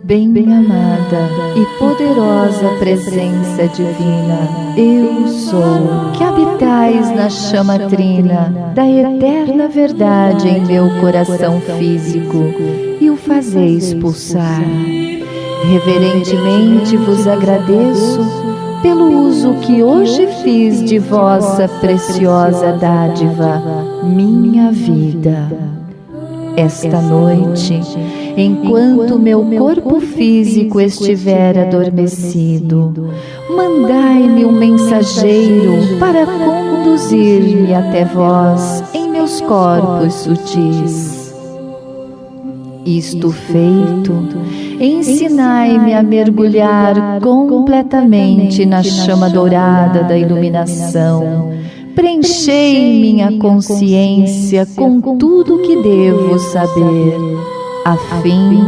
Bem-amada e poderosa presença divina, eu sou, que habitais na chama trina da eterna verdade em meu coração físico e o fazeis pulsar. Reverentemente vos agradeço pelo uso que hoje fiz de vossa preciosa dádiva, minha vida. Esta noite, enquanto meu corpo físico estiver adormecido, mandai-me um mensageiro para conduzir-me até vós em meus corpos sutis. Isto feito, ensinai-me a mergulhar completamente na chama dourada da iluminação. Preenchei minha consciência com tudo que devo saber, a fim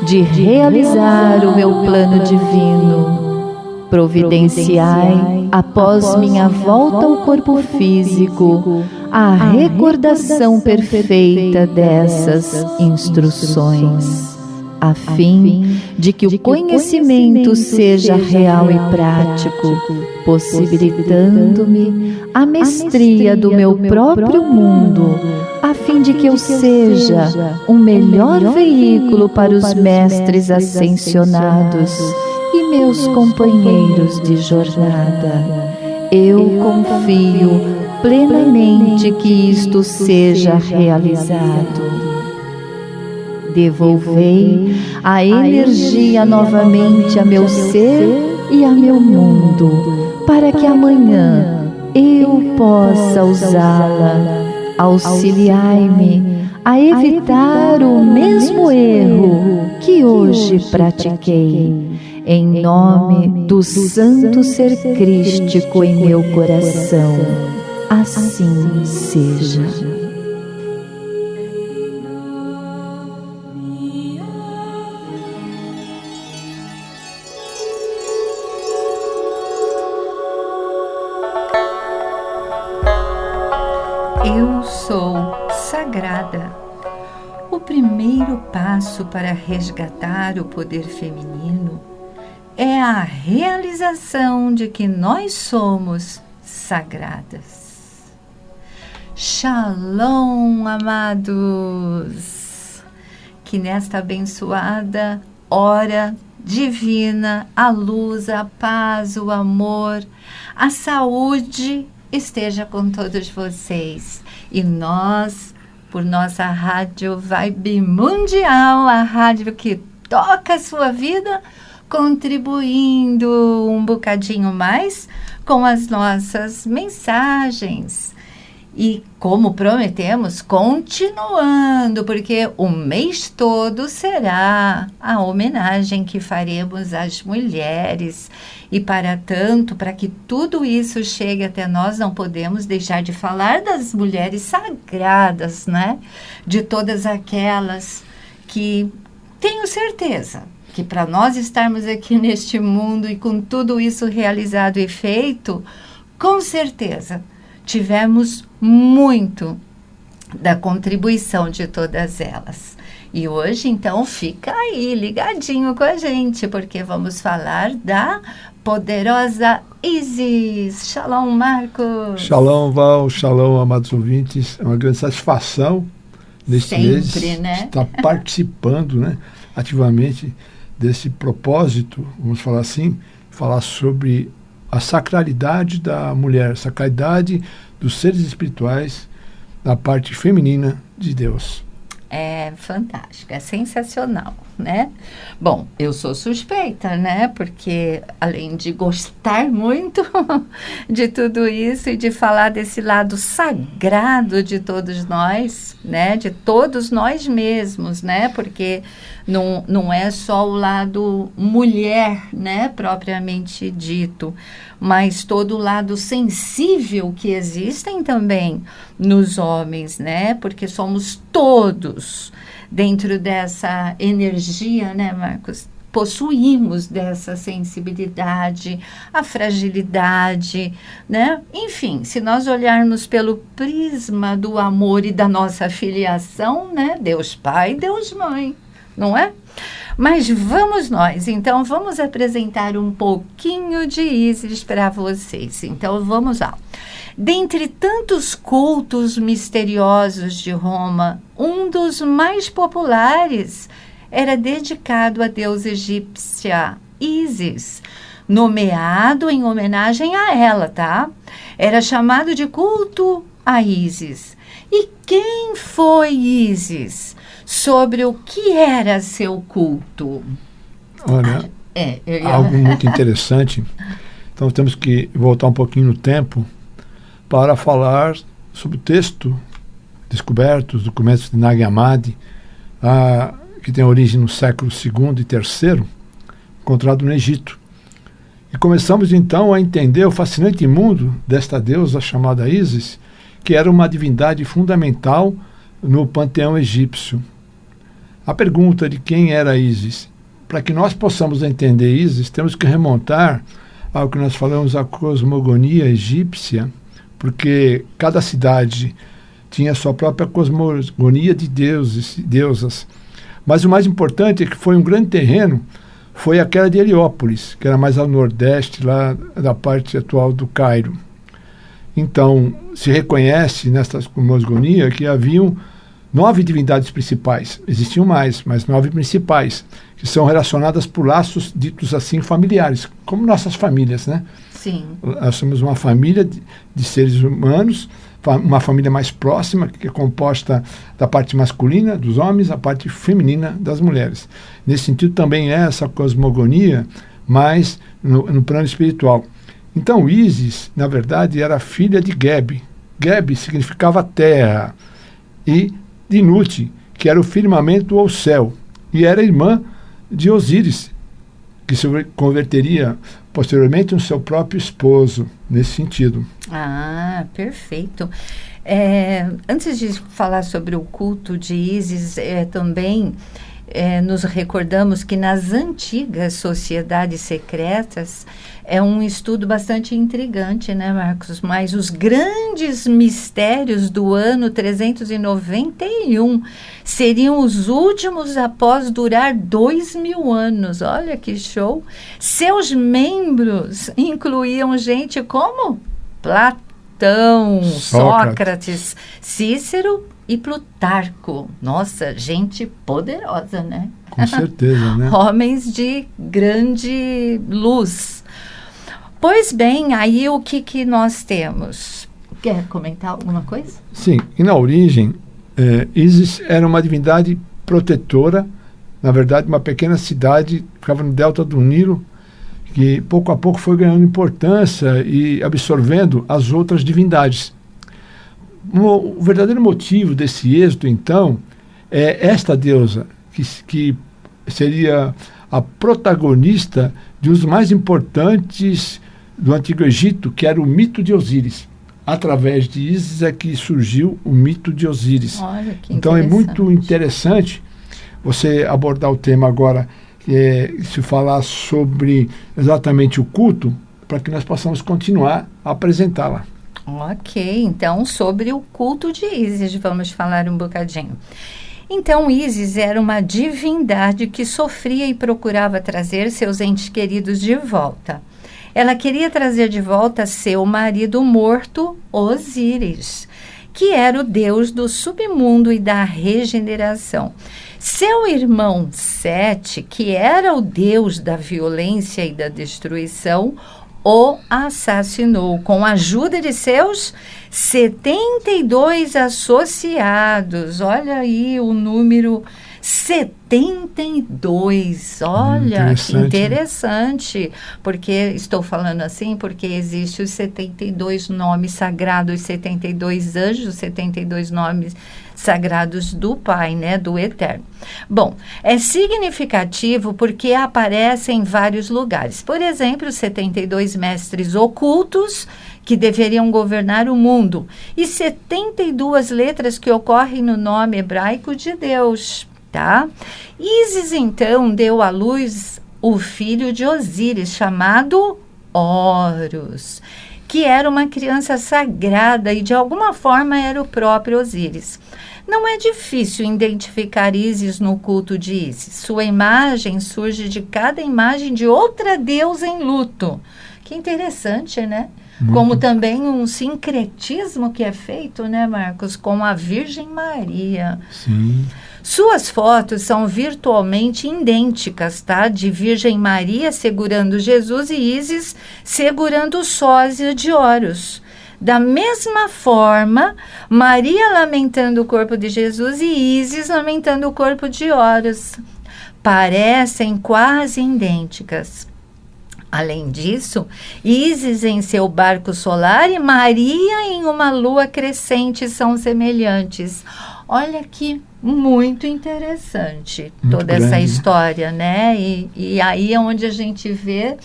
de realizar o meu plano divino. Providenciai, após minha volta ao corpo físico, a recordação perfeita dessas instruções, a fim de que o conhecimento seja real e prático, possibilitando-me a mestria do meu próprio mundo, a fim de que eu seja um melhor veículo para os mestres ascensionados e meus companheiros de jornada. Eu confio plenamente que isto seja realizado. Devolvei a energia novamente a meu ser e a meu mundo, para que amanhã eu possa usá-la. Auxiliai-me a evitar o mesmo erro que hoje pratiquei, em nome do Santo Ser Crístico em meu coração. Assim seja. Eu sou sagrada. O primeiro passo para resgatar o poder feminino é a realização de que nós somos sagradas. Shalom, amados! Que nesta abençoada hora divina, a luz, a paz, o amor, a saúde esteja com todos vocês. E nós, por nossa Rádio Vibe Mundial, a rádio que toca a sua vida, contribuindo um bocadinho mais com as nossas mensagens. E como prometemos, continuando, porque o mês todo será a homenagem que faremos às mulheres. E para tanto, para que tudo isso chegue até nós, não podemos deixar de falar das mulheres sagradas, né? De todas aquelas que tenho certeza que para nós estarmos aqui neste mundo e com tudo isso realizado e feito, com certeza tivemos muito da contribuição de todas elas. E hoje, então, fica aí ligadinho com a gente, porque vamos falar da poderosa Isis. Shalom, Marcos. Shalom, Val. Shalom, amados ouvintes. É uma grande satisfação neste mês estar participando, né, ativamente desse propósito, vamos falar assim, falar sobre a sacralidade da mulher, a sacralidade dos seres espirituais, da parte feminina de Deus. É fantástico, é sensacional, né? Bom, eu sou suspeita, né? Porque além de gostar muito de tudo isso e de falar desse lado sagrado de todos nós, né? De todos nós mesmos, né? Porque não é só o lado mulher, né? Propriamente dito, mas todo o lado sensível que existem também nos homens, né? Porque somos todos dentro dessa energia, né, Marcos? Possuímos dessa sensibilidade, a fragilidade, né? Enfim, se nós olharmos pelo prisma do amor e da nossa filiação, né? Deus Pai, Deus Mãe, não é? Mas vamos nós, então vamos apresentar um pouquinho de Ísis para vocês. Então vamos lá. Dentre tantos cultos misteriosos de Roma, um dos mais populares era dedicado à deusa egípcia Ísis, nomeado em homenagem a ela, tá? Era chamado de culto a Ísis. E quem foi Ísis? Sobre o que era seu culto? Olha, algo muito interessante. Então temos que voltar um pouquinho no tempo para falar sobre o texto descoberto, os documentos de Nag Hammadi, que tem origem no século II e III, encontrado no Egito. E começamos então a entender o fascinante mundo desta deusa chamada Ísis, que era uma divindade fundamental no panteão egípcio. A pergunta de quem era Ísis. Para que nós possamos entender Ísis, temos que remontar ao que nós falamos, a cosmogonia egípcia, porque cada cidade tinha sua própria cosmogonia de deuses e deusas. Mas o mais importante é que foi um grande terreno, foi aquela de Heliópolis, que era mais ao nordeste, lá da parte atual do Cairo. Então, se reconhece nesta cosmogonia que haviam 9 divindades principais. Existiam mais, mas 9 principais, que são relacionadas por laços ditos assim familiares, como nossas famílias, né? Sim. Nós somos uma família de seres humanos, uma família mais próxima, que é composta da parte masculina dos homens, a parte feminina das mulheres. Nesse sentido também é essa cosmogonia, mas no plano espiritual. Então Ísis, na verdade, era filha de Geb. Geb significava terra, e de Nut, que era o firmamento ou céu, e era irmã de Osíris, que se converteria posteriormente no seu próprio esposo, nesse sentido. Ah, perfeito. Antes de falar sobre o culto de Ísis, também nos recordamos que nas antigas sociedades secretas é um estudo bastante intrigante, né, Marcos? Mas os grandes mistérios do ano 391 seriam os últimos após durar 2000 anos. Olha que show! Seus membros incluíam gente como Platão, Sócrates, Cícero e Plutarco. Nossa, gente poderosa, né? Com certeza, né? Homens de grande luz. Pois bem, aí o que nós temos? Quer comentar alguma coisa? Sim, e na origem, Ísis era uma divindade protetora, na verdade uma pequena cidade, ficava no delta do Nilo, que pouco a pouco foi ganhando importância e absorvendo as outras divindades. O verdadeiro motivo desse êxito, então, é esta deusa, que seria a protagonista de um dos mais importantes do Antigo Egito, que era o mito de Osíris. Através de Ísis é que surgiu o mito de Osíris. Olha, que então é muito interessante você abordar o tema agora, se falar sobre exatamente o culto, para que nós possamos continuar a apresentá-la. Ok, então sobre o culto de Ísis vamos falar um bocadinho. Então Ísis era uma divindade que sofria e procurava trazer seus entes queridos de volta. Ela queria trazer de volta seu marido morto, Osíris, que era o deus do submundo e da regeneração. Seu irmão Sete, que era o deus da violência e da destruição, o assassinou com a ajuda de seus 72 associados. Olha aí o número 72. Olha, que interessante. Porque estou falando assim, porque existem os 72 nomes sagrados, 72 anjos, 72 nomes sagrados do Pai, né, do Eterno. Bom, é significativo porque aparece em vários lugares. Por exemplo, os 72 mestres ocultos que deveriam governar o mundo e 72 letras que ocorrem no nome hebraico de Deus, tá? Ísis, então, deu à luz o filho de Osíris, chamado Horus, que era uma criança sagrada e de alguma forma era o próprio Osíris. Não é difícil identificar Ísis no culto de Ísis. Sua imagem surge de cada imagem de outra deusa em luto. Que interessante, né? Muito. Como também um sincretismo que é feito, né, Marcos, com a Virgem Maria. Sim. Suas fotos são virtualmente idênticas, tá? De Virgem Maria segurando Jesus e Ísis segurando o sósia de Horus. Da mesma forma, Maria lamentando o corpo de Jesus e Ísis lamentando o corpo de Horus. Parecem quase idênticas. Além disso, Ísis em seu barco solar e Maria em uma lua crescente são semelhantes. Olha que muito interessante muito toda grande, essa história, né? E aí é onde a gente vê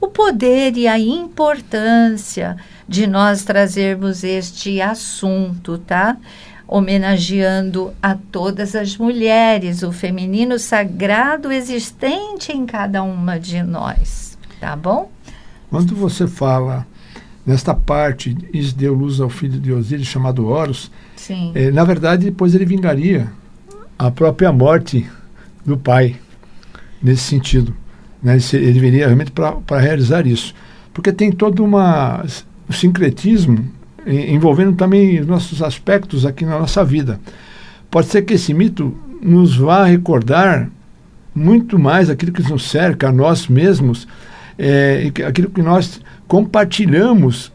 o poder e a importância de nós trazermos este assunto, tá? Homenageando a todas as mulheres, o feminino sagrado existente em cada uma de nós, tá bom? Quando você fala nesta parte, Ísis deu luz ao filho de Osíris, chamado Horus, sim. Na verdade, depois ele vingaria a própria morte do pai, nesse sentido. Né? Ele viria realmente para realizar isso. Porque tem todo um sincretismo envolvendo também os nossos aspectos aqui na nossa vida. Pode ser que esse mito nos vá recordar muito mais aquilo que nos cerca, a nós mesmos, aquilo que nós compartilhamos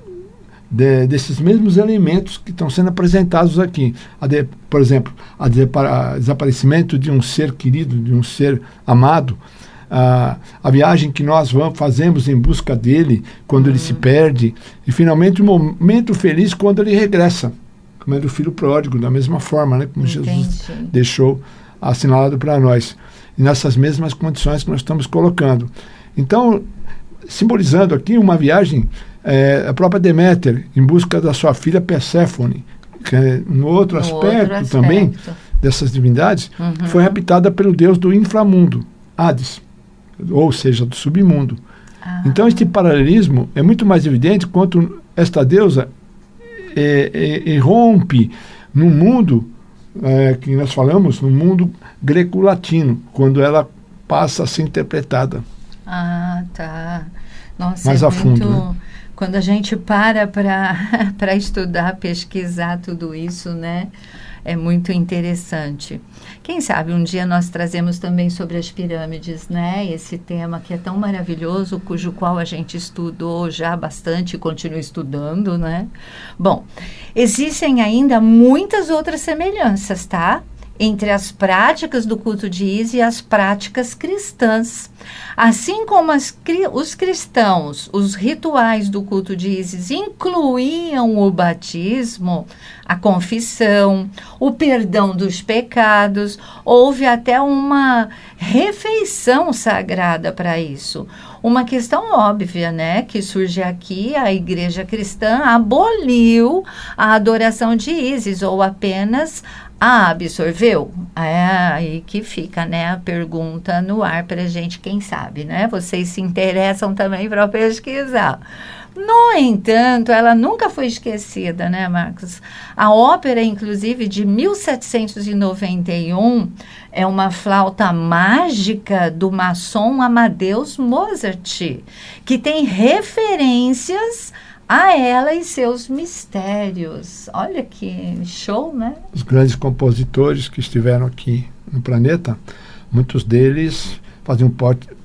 desses mesmos elementos que estão sendo apresentados aqui. Por exemplo, o desaparecimento de um ser querido, de um ser amado, a viagem que nós fazemos em busca dele, quando ele se perde, e finalmente o momento feliz quando ele regressa, como é do filho pródigo, da mesma forma, né, como Jesus deixou assinalado para nós, e nessas mesmas condições que nós estamos colocando. Então, simbolizando aqui uma viagem, a própria Deméter, em busca da sua filha Perséfone, que é um outro aspecto também dessas divindades, foi raptada pelo deus do inframundo, Hades, ou seja, do submundo. Então, este paralelismo é muito mais evidente quando esta deusa irrompe no mundo que nós falamos, no mundo greco-latino, quando ela passa a ser interpretada. Ah, tá. Nossa, mais a fundo, né? Quando a gente para estudar, pesquisar tudo isso, né? É muito interessante. Quem sabe um dia nós trazemos também sobre as pirâmides, né? Esse tema que é tão maravilhoso, cujo qual a gente estudou já bastante e continua estudando, né? Bom, existem ainda muitas outras semelhanças, tá? Entre as práticas do culto de Ísis e as práticas cristãs. Assim como os cristãos, os rituais do culto de Ísis incluíam o batismo, a confissão, o perdão dos pecados, houve até uma refeição sagrada para isso. Uma questão óbvia, né, que surge aqui, a igreja cristã aboliu a adoração de Ísis, ou apenas absorveu? É aí que fica, né, a pergunta no ar para a gente, quem sabe, né? Vocês se interessam também para pesquisar. No entanto, ela nunca foi esquecida, né, Marcos? A ópera, inclusive, de 1791, é uma flauta mágica do maçom Amadeus Mozart, que tem referências a ela e seus mistérios. Olha que show, né? Os grandes compositores que estiveram aqui no planeta, muitos deles faziam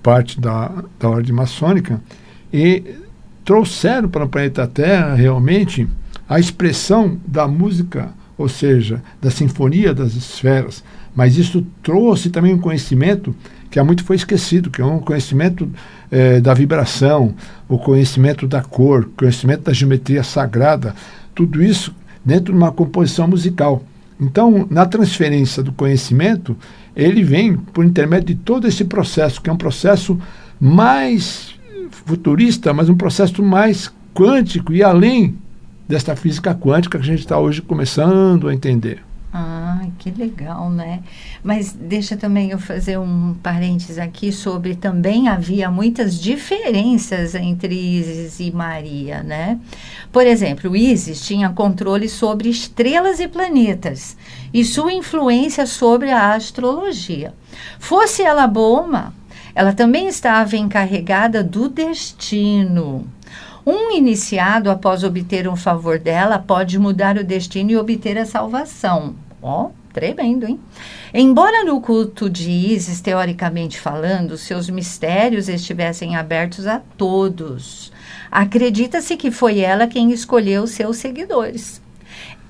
parte da ordem maçônica e trouxeram para o planeta Terra realmente a expressão da música, ou seja, da sinfonia das esferas. Mas isso trouxe também um conhecimento que há muito foi esquecido, que é um conhecimento da vibração, o conhecimento da cor, o conhecimento da geometria sagrada, tudo isso dentro de uma composição musical. Então, na transferência do conhecimento, ele vem por intermédio de todo esse processo, que é um processo mais futurista, mas um processo mais quântico e além desta física quântica que a gente está hoje começando a entender. Ah, que legal, né? Mas deixa também eu fazer um parênteses aqui sobre também havia muitas diferenças entre Ísis e Maria, né? Por exemplo, Ísis tinha controle sobre estrelas e planetas e sua influência sobre a astrologia. Fosse ela boa ou má, ela também estava encarregada do destino. Um iniciado, após obter um favor dela, pode mudar o destino e obter a salvação. Ó, tremendo, hein? Embora no culto de Ísis, teoricamente falando, seus mistérios estivessem abertos a todos, acredita-se que foi ela quem escolheu seus seguidores.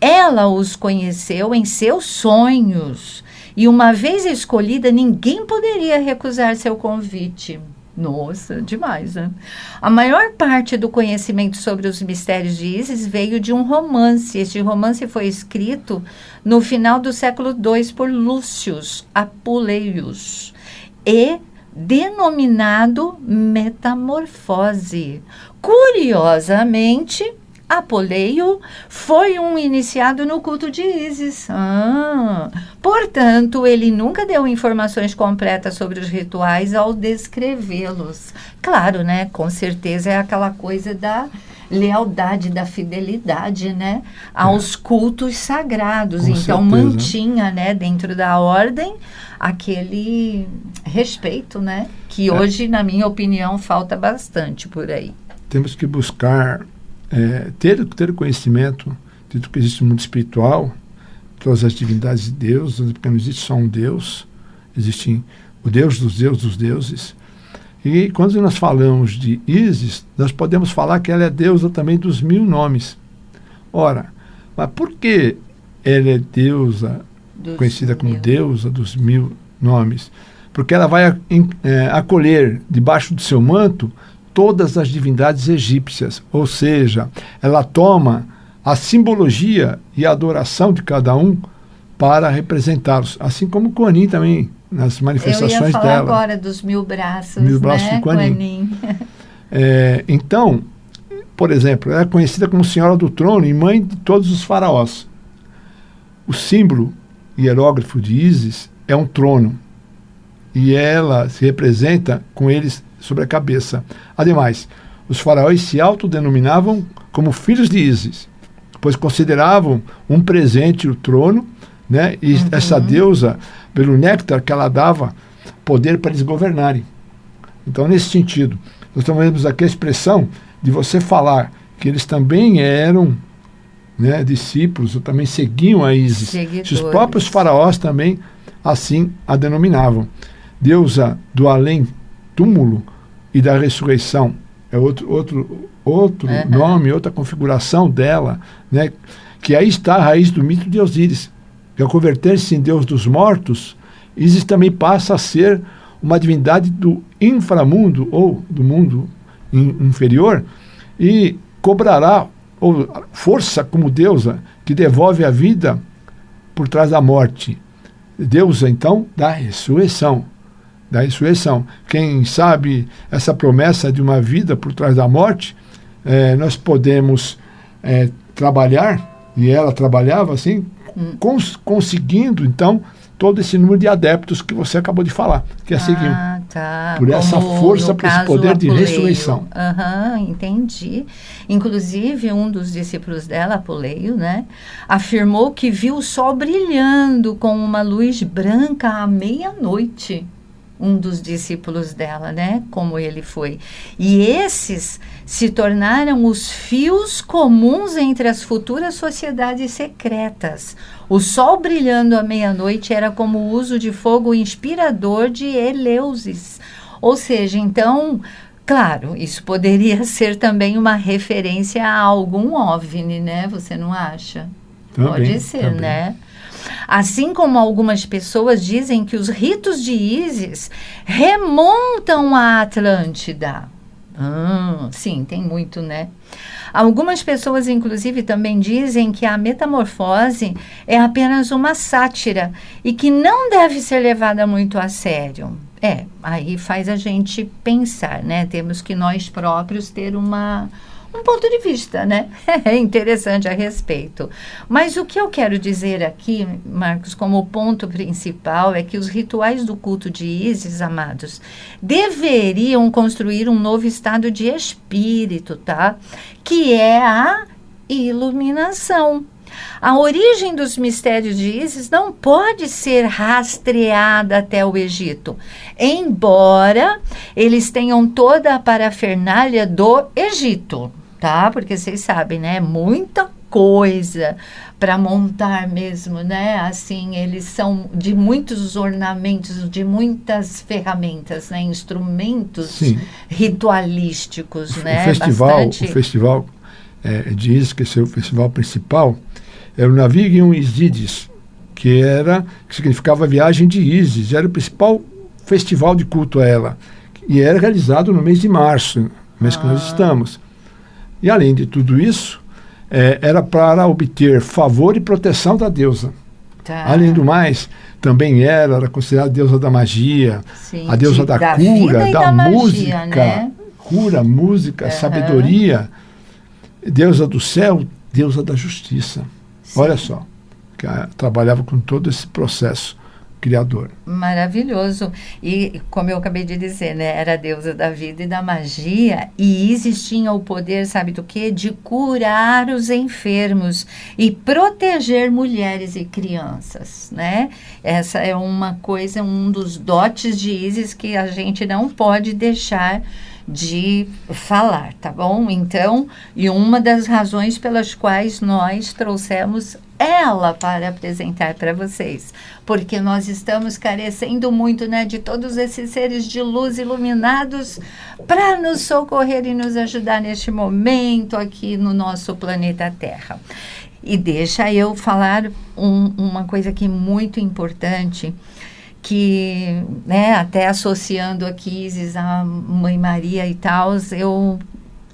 Ela os conheceu em seus sonhos, e uma vez escolhida, ninguém poderia recusar seu convite. Nossa, demais, né? A maior parte do conhecimento sobre os mistérios de Ísis veio de um romance. Este romance foi escrito no final do século II por Lúcius Apuleius e denominado Metamorfose. Curiosamente, Apuleio foi um iniciado no culto de Ísis. Portanto, ele nunca deu informações completas sobre os rituais ao descrevê-los. Claro, né? Com certeza é aquela coisa da lealdade, da fidelidade, né? Aos cultos sagrados. Com então, certeza. mantinha, né? Dentro da ordem, aquele respeito, né? Que hoje, na minha opinião, falta bastante por aí. Temos que buscar ter conhecimento de tudo que existe no mundo espiritual, todas as divindades de Deus, porque não existe só um Deus, existe o Deus dos deuses. E quando nós falamos de Ísis, nós podemos falar que ela é deusa também dos 1000 nomes. Ora, mas por que ela é deusa, conhecida como deusa dos 1000 nomes? Porque ela vai acolher debaixo do seu manto todas as divindades egípcias, ou seja, ela toma a simbologia e a adoração de cada um para representá-los, assim como Kuan-Yin também, nas manifestações dela. Eu ia falar dela. Agora dos 1000 braços, 1000 braços de Kuan-Yin. Então, por exemplo, ela é conhecida como Senhora do Trono e mãe de todos os faraós. O símbolo hierógrafo de Ísis é um trono, e ela se representa com eles sobre a cabeça. Ademais, os faraós se autodenominavam como filhos de Ísis, pois consideravam um presente o trono, né? E essa deusa, pelo néctar que ela dava, poder para eles governarem. Então, nesse sentido, nós temos aqui a expressão de você falar que eles também eram, né, discípulos, ou também seguiam a Ísis. Se os próprios faraós também assim a denominavam. Deusa do além-túmulo e da ressurreição. É outro nome, outra configuração dela, né? Que aí está a raiz do mito de Osíris. Que ao converter-se em Deus dos mortos, Ísis também passa a ser uma divindade do inframundo, ou do mundo inferior, e cobrará força como deusa que devolve a vida por trás da morte. Deusa, então, da ressurreição. Quem sabe essa promessa de uma vida por trás da morte, nós podemos trabalhar, e ela trabalhava assim, conseguindo, então, todo esse número de adeptos que você acabou de falar, que a seguiam. Tá. Por essa força, por esse poder de ressurreição. Entendi. Inclusive, um dos discípulos dela, Apuleio, né, afirmou que viu o sol brilhando com uma luz branca à meia-noite. Um dos discípulos dela, né? Como ele foi. E esses se tornaram os fios comuns entre as futuras sociedades secretas. O sol brilhando à meia-noite era como o uso de fogo inspirador de Eleusis. Ou seja, então, claro, isso poderia ser também uma referência a algum OVNI, né? Você não acha? Também, pode ser, né? Assim como algumas pessoas dizem que os ritos de Ísis remontam à Atlântida. Sim, tem muito, né? Algumas pessoas, inclusive, também dizem que a metamorfose é apenas uma sátira e que não deve ser levada muito a sério. Aí faz a gente pensar, né? Temos que nós próprios ter uma um ponto de vista, né? É interessante a respeito. Mas o que eu quero dizer aqui, Marcos, como ponto principal, é que os rituais do culto de Ísis, amados, deveriam construir um novo estado de espírito, tá? Que é a iluminação. A origem dos mistérios de Ísis não pode ser rastreada até o Egito, embora eles tenham toda a parafernália do Egito, tá? Porque vocês sabem, né? Muita coisa para montar mesmo, né? Assim, eles são de muitos ornamentos, de muitas ferramentas, né? Instrumentos Sim. ritualísticos, né? O festival de Ísis, que é o festival principal, era o Navigum Isidis, que significava viagem de Ísis, era o principal festival de culto a ela, e era realizado no mês de março, no mês que nós estamos. E além de tudo isso, era para obter favor e proteção da deusa. Tá. Além do mais, também era considerada a deusa da magia, Sim, a deusa da cura, da música, magia, né? Cura, música, sabedoria, deusa do céu, deusa da justiça. Sim. Olha só, que trabalhava com todo esse processo criador. Maravilhoso. E como eu acabei de dizer, né, era a deusa da vida e da magia, e Ísis tinha o poder, sabe do quê? De curar os enfermos e proteger mulheres e crianças, né? Essa é uma coisa, um dos dotes de Ísis que a gente não pode deixar de falar, tá bom? Então, e uma das razões pelas quais nós trouxemos ela para apresentar para vocês, porque nós estamos carecendo muito, né, de todos esses seres de luz iluminados para nos socorrer e nos ajudar neste momento aqui no nosso planeta Terra. E deixa eu falar uma coisa aqui muito importante, que, né, até associando aqui Ísis a Mãe Maria e tal, eu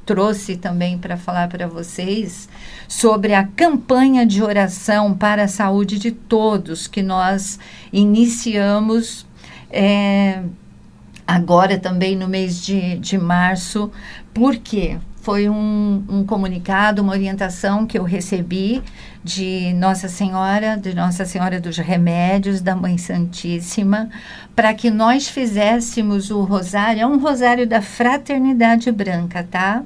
trouxe também para falar para vocês sobre a campanha de oração para a saúde de todos, que nós iniciamos agora também no mês de março. Por quê? Foi um comunicado, uma orientação que eu recebi de Nossa Senhora dos Remédios, da Mãe Santíssima, para que nós fizéssemos o rosário, é um rosário da Fraternidade Branca, tá?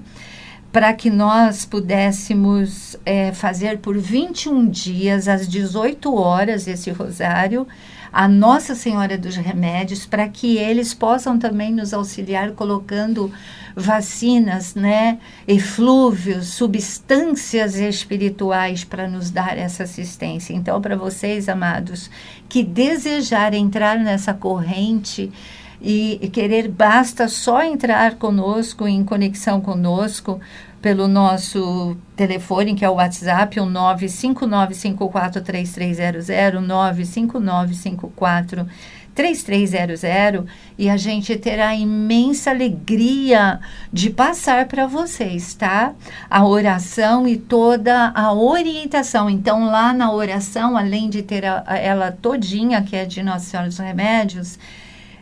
Para que nós pudéssemos fazer por 21 dias, às 18 horas, esse rosário, a Nossa Senhora dos Remédios, para que eles possam também nos auxiliar colocando vacinas, né, eflúvios, substâncias espirituais para nos dar essa assistência. Então, para vocês, amados, que desejarem entrar nessa corrente e querer, basta só entrar conosco, em conexão conosco, pelo nosso telefone, que é o WhatsApp, o 959543300, 959543300, e a gente terá a imensa alegria de passar para vocês, tá? A oração e toda a orientação. Então, lá na oração, além de ter ela todinha, que é de Nossa Senhora dos Remédios,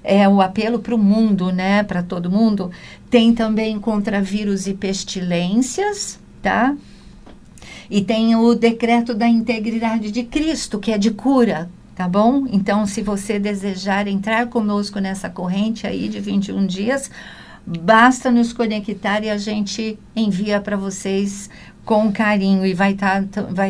é o apelo para o mundo, né? Para todo mundo. Tem também contra vírus e pestilências, tá? E tem o decreto da integridade de Cristo, que é de cura, tá bom? Então, se você desejar entrar conosco nessa corrente aí de 21 dias, basta nos conectar e a gente envia para vocês com carinho, e vai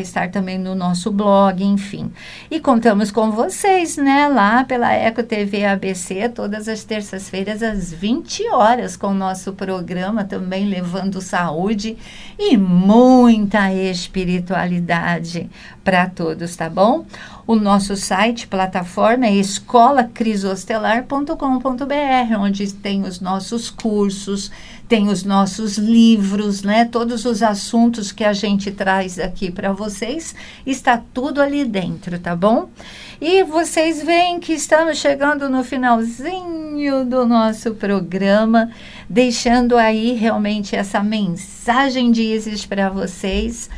estar também no nosso blog, enfim. E contamos com vocês, né, lá pela Eco TV ABC, todas as terças-feiras, às 20 horas, com o nosso programa também, levando saúde e muita espiritualidade para todos, tá bom? O nosso site, plataforma, é escolacrisostelar.com.br, onde tem os nossos cursos, tem os nossos livros, né? Todos os assuntos que a gente traz aqui para vocês, está tudo ali dentro, tá bom? E vocês veem que estamos chegando no finalzinho do nosso programa, deixando aí realmente essa mensagem de Ísis para vocês,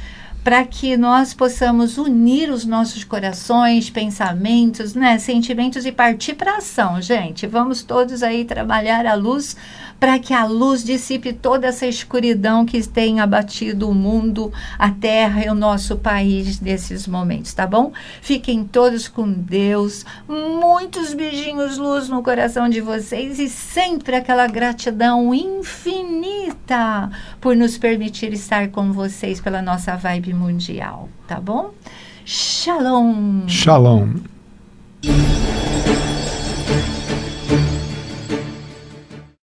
para que nós possamos unir os nossos corações, pensamentos, né, sentimentos e partir para a ação, gente. Vamos todos aí trabalhar a luz para que a luz dissipe toda essa escuridão que tem abatido o mundo, a terra e o nosso país nesses momentos, tá bom? Fiquem todos com Deus, muitos beijinhos luz no coração de vocês e sempre aquela gratidão infinita por nos permitir estar com vocês pela nossa vibe mundial, tá bom? Shalom! Shalom!